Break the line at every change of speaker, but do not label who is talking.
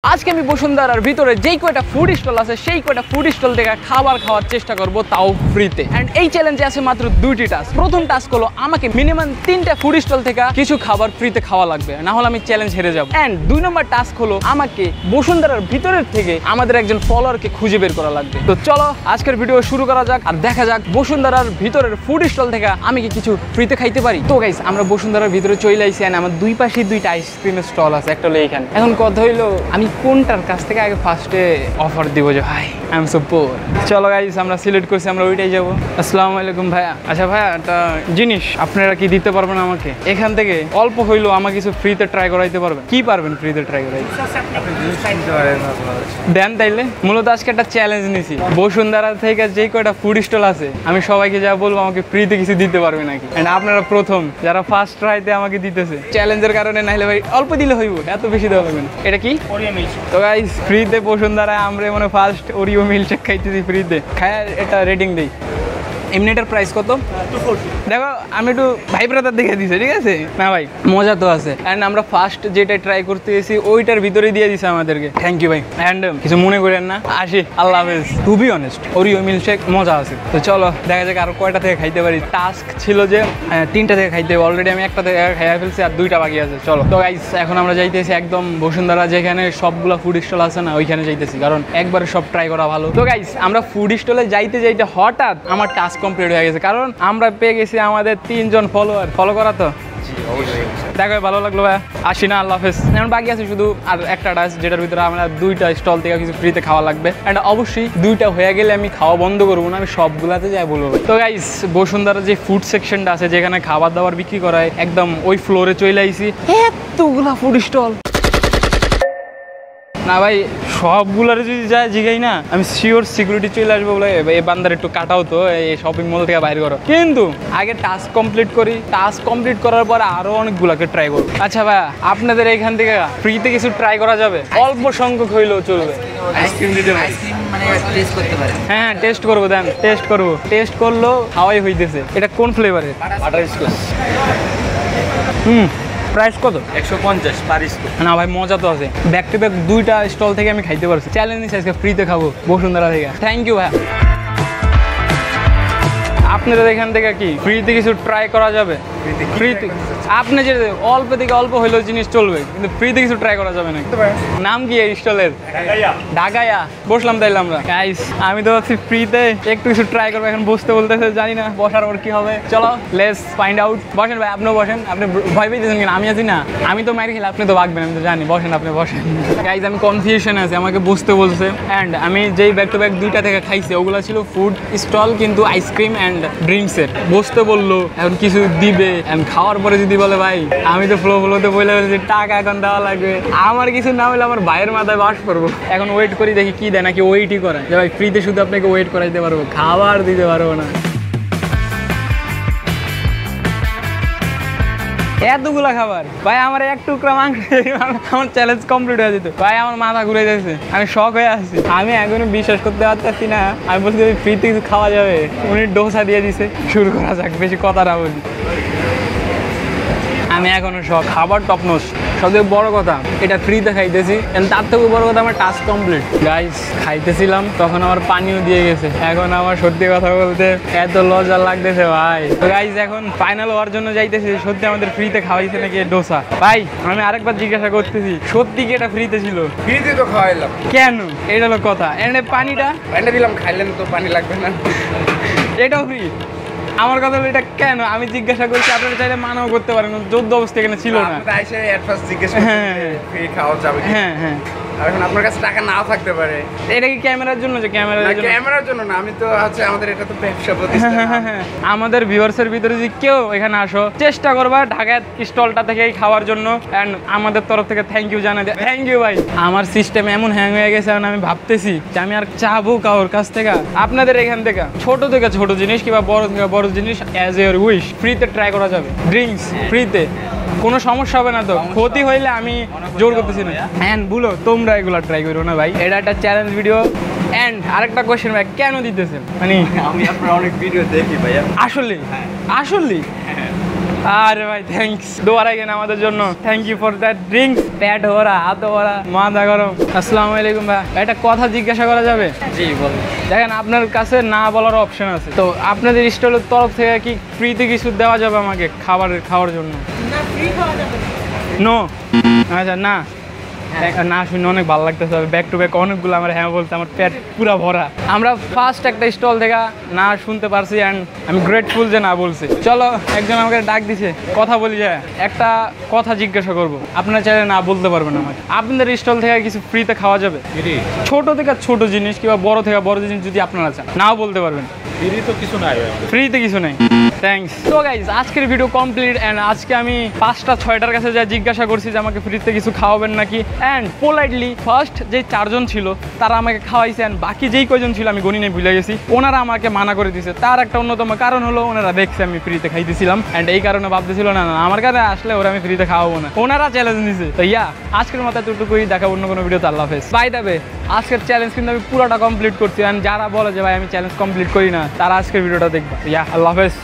আজকে আমি বসুন্ধরার ভিতরে যেই কয়টা ফুড স্টল আছে সেই কয়টা ফুড স্টল থেকে খাবার খাওয়ার চেষ্টা করব, তাও ফ্রিতে। এন্ড এই চ্যালেঞ্জে আছে মাত্র দুইটি টাস্ক। প্রথম টাস্ক হলো আমাকে মিনিমাম 3টা ফুড স্টল থেকে কিছু খাবার ফ্রিতে খাওয়া লাগবে, না হলে আমি চ্যালেঞ্জ হেরে যাব। এন্ড 2 নম্বর টাস্ক হলো আমাকে বসুন্ধরার ভিতরের থেকে আমাদের একজন ফলোয়ারকে খুঁজে বের করা লাগবে। তো চলো আজকের ভিডিও শুরু করা যাক আর দেখা যাক বসুন্ধরার ভিতরের ফুড স্টল থেকে আমি কি কিছু ফ্রিতে খাইতে পারি। তো গাইস আমরা বসুন্ধরার ভিতরে চলে আইছি। এন্ড আমার দুই পাশে দুইটা আইসক্রিমের স্টল আছে, একটা হলো এইখানে। এখন কথা হইলো আমি কোনটার কাছ থেকে আগে ফার্স্টে অফার দিব যে ভাই আই এম সো পোর। চলো গাইস আমরা সিলেক্ট করছি, আমরা ওইটাই যাবো। আসসালামু আলাইকুম ভাইয়া। আচ্ছা ভাইয়া একটা জিনিস আপনারা কি দিতে পারবেন আমাকে? এখান থেকে অল্প হইলো আমাকে কিছু ফ্রিতে ট্রাই করাইতে পারবেন? কি পারবেন ফ্রিতে ট্রাই করাইতে? দেন তাইলে। মূলত আজকে একটা চ্যালেঞ্জ নিছি, বসুন্ধরা থেকে যে কয়টা ফুড স্টল আছে আমি সবাইকে যা বলবো আমাকে ফ্রিতে কিছু দিতে পারবে নাকি। এন্ড আপনারা প্রথম যারা ফার্স্ট ট্রাইতে আমাকে দিতেছে, চ্যালেঞ্জের কারণে নাইলে ভাই অল্প দিলে হইব, এত বেশি দেওয়া লাগবে না। এটা কি? তো গাইস ফ্রিতে বসুন্ধরায় আমরা মানে ফার্স্ট ওরিও মিল্কশেক খাইতেছি ফ্রিতে। খায় এটা রেটিং দেই। এমনি এটার প্রাইস কত? দেখো আমি একটু ভাই ব্রাদার দেখে দিছি, ঠিক আছে না ভাই? মজা তো আছে। অ্যান্ড আমরা ফার্স্ট যেটা ট্রাই করতে গেছি ওইটার ভিতরে দিয়ে দিছে আমাদেরকে। থ্যাংক ইউ ভাই। অ্যান্ড কিছু মনে করেন না, আসি, আল্লাহ হাফেজ। To be honest Oreo milkshake মজা আছে। তো চলো দেখা যাক আর কয়টা থেকে খাইতে পারি। টাস্ক ছিল যে 3টা থেকে খাইতে হবে, অলরেডি আমি একটা থেকে খাইয়া ফেলছি আর 2টা বাকি আছে। চলো তো গাইস এখন আমরা যাইতেছি একদম বসুন্ধরা যেখানে সবগুলো ফুড স্টল আছে না, ওইখানে যাইতেছি, কারণ একবারে সব ট্রাই করা ভালো। তো গাইস আমরা ফুড স্টলে যাইতে যাইতে হঠাৎ আমার টাস্ক কমপ্লিট হয়ে গেছে, কারণ আমরা পেয়ে গেছি আমাদের 3 জন ফলোয়ার। ফলো করা তো দেখো ভালো লাগলো ভাই, আসি না, আল্লাহ হাফেজ। এখন বাকি আছে শুধু আর একটা টাস্ক, যেটার ভিতরে আমরা 2টা স্টল থেকে কিছু ফ্রিতে খাওয়া লাগবে। অ্যান্ড অবশ্যই 2টা হয়ে গেলে আমি খাওয়া বন্ধ করবো না, আমি সবগুলাতে যাই বলবো। তো গাইস বসুন্ধরা যে ফুড সেকশনটা আছে যেখানে খাবার দাবার বিক্রি করা হয়, একদম ওই ফ্লোরে চলে আইছি। এতগুলা ফুড স্টল না ভাই, সবগুলার যদি যায় জিগাই না, আমি শিওর সিকিউরিটি চলে আসবো বলে এই বান্দার একটু কাটাও তো, এই শপিং মল থেকে বাইরে করো। কিন্তু আগে টাস্ক কমপ্লিট করি, টাস্ক কমপ্লিট করার পরে আরো অনেকগুলাকে ট্রাই করবো। আচ্ছা ভাই আপনাদের এইখান থেকে ফ্রিতে কিছু ট্রাই করা যাবে? অল্প সংখ্যক হইলেও চলবে। আইসক্রিম দিতে পারি? হ্যাঁ টেস্ট করবো, দেন টেস্ট করবো। টেস্ট করলেও হাওয়াই হইতেছে। এটা কোন ফ্লেভারের? বাটারস্কচ। প্রাইস কত? 150 পার স্কোপ। না ভাই মজা তো আছে। ব্যাক টু ব্যাক 2টা স্টল থেকে আমি খাইতে পারছি। চ্যালেঞ্জ নিচ্ছি আজকে ফ্রিতে খাবো বসুন্ধরা থেকে। থ্যাংক ইউ ভাই। আপনাদের এখান থেকে কি ফ্রিতে কিছু ট্রাই করা যাবে? ফ্রিতে আপনি যে অল্প থেকে অল্প হইলেও জিনিস চলবে, কিন্তু ফ্রিতে কিছু ট্রাই করা যাবে না। নাম কি এই স্টলের? ঢাকাইয়া। বসলাম তাইলে আমরা। গাইস আমি তো ভাবছি ফ্রিতে একটু কিছু ট্রাই করবো, এখন বসতে বলতেছে জানি না বসার পর কি হবে। চলো লেটস ফাইন্ড আউট। বসেন ভাই, আপনিও বসেন। আপনি ভয় পেয়েছেন কিনা? আমি আছি না, আমি তো মাইর খেলে আপনি তো ভাগবেন, আমি তো জানি। বসেন, আপনি বসেন। গাইস আমি কনফিউশনে আছি, আমাকে বসতে বলছে। অ্যান্ড আমি যেই ব্যাক টু ব্যাক 2টা থেকে খাইছি ওগুলো ছিল ফুড স্টল, কিন্তু আইসক্রিম অ্যান্ড ড্রিঙ্কসের। বসতে বললো, এখন কিছু দিবে। খাওয়ার পরে যদি বলে ভাই আমি তো ফ্লোতে বলে যে টাকা এখন দেওয়া লাগবে, আমার কিছু না হলে আমার ভাইয়ের মাথায় বাস করবো। এখন ওয়েট করি দেখি কি দেয়, নাকি ওয়েটই করায় যে ভাই ফ্রিতে শুধু আপনাকে ওয়েট করাইতে পারবো, খাবার দিতে পারবো না। এতগুলা খাবার ভাই, আমার এক টুকরা মাংস আমার চ্যালেঞ্জ কমপ্লিট হয়ে যেত ভাই। আমার মাথা ঘুরে যাচ্ছে, আমি শক হয়ে আসছি। আমি এখনো বিশ্বাস করতে পারতেছি না। আমি বলছি ফ্রিতে কিছু খাওয়া যাবে, উনি ডোসা দিয়ে দিছে। শুরু করা যাক, বেশি কথা না বলি। আমি এখনো সব খাবার টপনস। সবথেকে বড় কথা এটা ফ্রিতে খাইতেছি, তার থেকে বড় কথা আমার টাস্ক কমপ্লিট। গাইস খাইতেছিলাম তখন আমার পানিও দিয়ে গেছে। এখন আমার সত্যি কথা বলতে এত লজ্জা লাগতেছে ভাই। তো গাইস এখন ফাইনাল হওয়ার জন্য যাইতেছি। সত্যি আমাদের ফ্রিতে খাওয়াইছে নাকি ডোসা? ভাই আমি আরেকবার জিজ্ঞাসা করতেছি, সত্যি কি এটা ফ্রিতে ছিল?
ফ্রিতে তো খাওয়াইলাম।
কেন? এটা হলো কথা। এনে পানিটা
দিলাম, খাইলেন তো পানি লাগবে না,
এটাও ফ্রি। আমার কথা হলো এটা কেন? আমি জিজ্ঞাসা করছি, আপনারা চাইলে মানাও করতে পারেন, যোদ্ধ অবস্থা এখানে ছিল না। হ্যাঁ হ্যাঁ,
এখন আপনার কাছে টাকা নাও থাকতে পারে।
এটা কি ক্যামেরার জন্য? যে
ক্যামেরার জন্য না, আমি তো হচ্ছে আমাদের এটা তো ব্যবসা প্রতিষ্ঠান।
আমাদের ভিউয়ার্সের ভিতরে যদি কেউ এখানে আসো, চেষ্টা করবা ঢাকার স্টলটা থেকেই খাওয়ার জন্য। এন্ড আমাদের তরফ থেকে থ্যাংক ইউ জানাই। থ্যাংক ইউ ভাই। আমার সিস্টেম এমন হ্যাং হয়ে গেছে, এখন আমি ভাবতেছি যে আমি আর চাবো কারোর কাছ থেকে। আপনাদের এখান থেকে ছোট জিনিস কিংবা বড় থেকে বড় জিনিস অ্যাজ ইউর উইশ ফ্রিতে ট্রাই করা যাবে। ড্রিঙ্কস ফ্রিতে, কোনো সমস্যা হবে না তো? ক্ষতি হইলে আমি জোর করতেছি না। হ্যাঁ বলো, তোমরা এগুলো ট্রাই করো না ভাই, এটা একটা চ্যালেঞ্জ ভিডিও। এন্ড আরেকটা কোয়েশ্চেন ভাই, কেন দিতেছেন? মানে
আমি আপনার অনেক ভিডিও দেখি ভাইয়া।
আসলে আরে ভাই থ্যাঙ্কস, দোয়া রাখেন আমাদের জন্য। Thank you for that drinks. পেট ভরা, হাত ভরা, মাথা গরম। আসসালামু আলাইকুম ভাই, একটা কথা জিজ্ঞাসা করা যাবে?
জি বলুন।
দেখেন আপনার কাছে না বলার অপশন আছে, তো আপনাদের স্টলের তরফ থেকে কি ফ্রিতে কিছু দেওয়া যাবে আমাকে খাওয়ার জন্য? নো, আচ্ছা না না শুনে অনেক ভালো লাগতেছে। ব্যাক টু ব্যাক অনেকগুলো আমার হ্যাঁ বলতে আমার পেট পুরা ভরা। আমরা ফার্স্ট একটা স্টল থেকে না শুনতে পারছি অ্যান্ড আমি গ্রেটফুল যে না বলছি। চলো, একজন আমাকে ডাক দিছে, কথা বলি যায়। একটা কথা জিজ্ঞাসা করব, আপনারা চাইলে না বলতে পারবেন আমাকে। আপনাদের স্টল থেকে কিছু ফ্রিতে খাওয়া যাবে? ছোট থেকে ছোট জিনিস কিংবা বড় থেকে বড় জিনিস যদি আপনারা চান, নাও বলতে পারবেন। ফ্রিতে কিছু নেই। থ্যাংকস। তো গাইজ, আজকের ভিডিও কমপ্লিট অ্যান্ড আজকে আমি 5টা 6টার কাছে যা জিজ্ঞাসা করছি যে আমাকে ফ্রিতে কিছু খাওয়াবেন নাকি, অ্যান্ড পোলাইটলি ফার্স্ট যে 4জন ছিল তারা আমাকে খাওয়াইছে, অ্যান্ড বাকি যেই কয়জন ছিল আমি গণিনে ভুলে গেছি, ওনারা আমাকে মানা করে দিয়েছে। তার একটা অন্যতম কারণ হলো ওনারা দেখছে আমি ফ্রিতে খাইতেছিলাম, অ্যান্ড এই কারণে ভাবতেছিল না না আমার কাছে আসলে ওরা আমি ফ্রিতে খাওয়াবো না। ওনারা চ্যালেঞ্জ নিছে। তো ইয়া, আজকের মতো এতটুকুই, দেখা অন্য কোনো ভিডিওতে। আল্লাহ হাফেজ। বাই দ্য ওয়ে, আজকের চ্যালেঞ্জ কিন্তু আমি পুরোটা কমপ্লিট করছি, অ্যান্ড যারা বলে যে ভাই আমি চ্যালেঞ্জ কমপ্লিট করি না, তারা আজকের ভিডিওটা দেখবে। ইয়া, আল্লাহ হাফেজ।